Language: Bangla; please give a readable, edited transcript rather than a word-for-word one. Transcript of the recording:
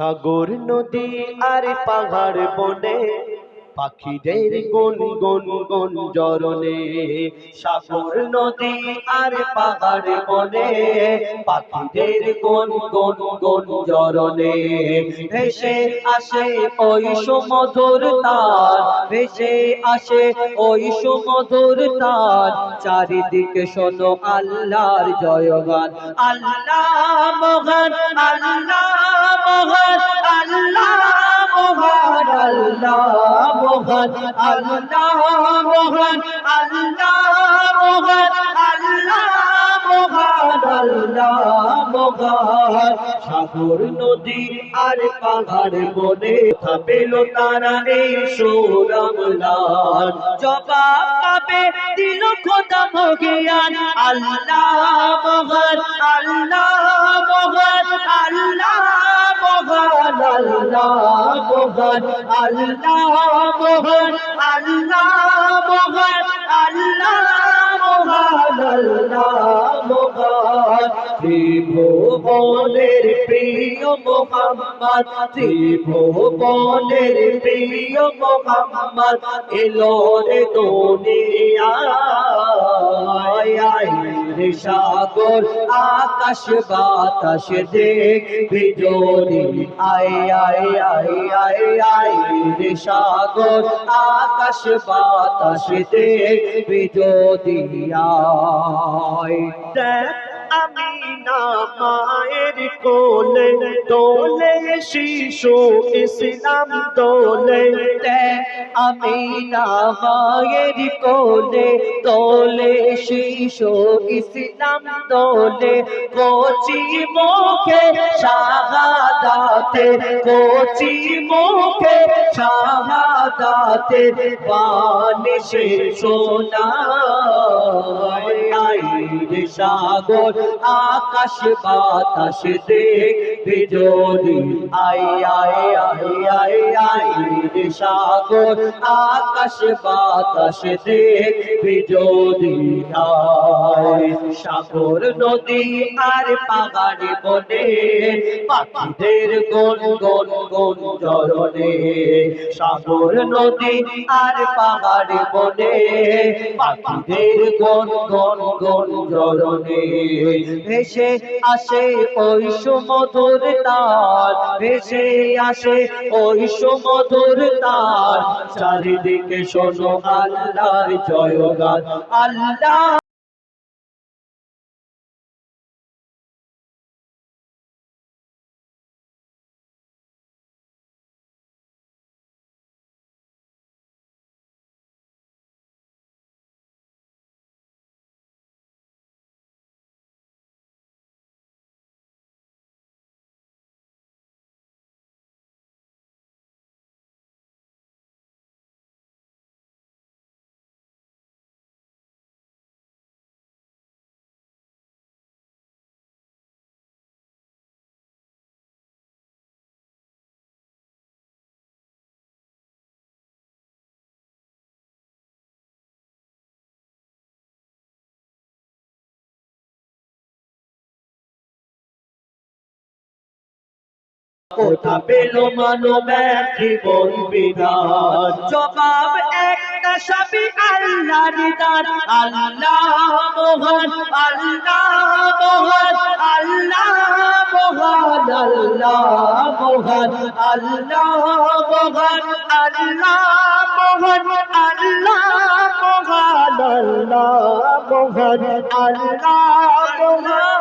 সাগর নদী আর পাহাড় বনে পাখিদের গুন গুন গুন জরনে। সাগর নদী আর পাহাড় বনে পাখিদের গুন গুন গুন জরনে। ভেসে আসে ওই সুমধুর তার, ভেসে আসে ওই সুমধুর তার। চারিদিকে শোনো আল্লাহর জয়গান। আল্লাহ মহান, আল্লাহ মহান, আল্লাহ মহান, আল্লাহ মহান, আল্লাহ মহান, আল্লাহ মহান, আল্লাহ মহান, আল্লাহ মহান। সাগর নদী আর পাহাড় বনে পেল তারা এই সুরমলান। জবাব পাবে দিল খোদা ভগিয়ান। আল্লাহ মহান, আল্লাহ মহান, আল্লাহ মহান, আল্লাহ মহান, আল্লাহ মহান, আল্লাহ মহান, আল্লাহ মহান, আল্লাহ মহান। ত্রিভুবনের প্রিয় মোহাম্মদ, ত্রিভুবনের প্রিয় মোহাম্মদ এলো রে দুনিয়ায়। সাগর আকাশ বাতাস দেখবি যদি আয় আয় আয় আয় আয় রে। সাগর আকাশ বাতাস দেখবি যদি আয়। আমিনা মায়ের কোলে দোলে শিশু ইসলাম দোলে। আমিনা মায়ের কোলে দোলে শিশু ইসলাম দোলে। কচি মুখে শাহাদাতে, কচি মুখে শাহাদাতে বাণী সে শোনায়। সাগর আকাশ বাতাস দেখবি যদি আয় আয় আয় আয় আয় রে। সাগর আকাশ বাতাস দেখবি যদি আয়। সাগর নদী আর পাহাড় বনে পাখিদের গুন গুন গুন জরনে। সাগর নদী আর পাহাড় বনে পাখিদের গুন গুন গুন জরনে। ভেসে আসে ওই সুমধুর তার, ভেসে আসে ওই সুমধুর তার। চারিদিকে শোনো আল্লাহর জয়গান। আল্লাহ কোথা পেল মানব জীবন বিধান। জবাব একটা সবই আল্লাহর দান। আল্লাহ মহান, আল্লাহ মহান, আল্লাহ মহান, আল্লাহ মহান, আল্লাহ মহান, আল্লাহ মহান, আল্লাহ মহান, আল্লাহ মহান, আল্লাহ মহান।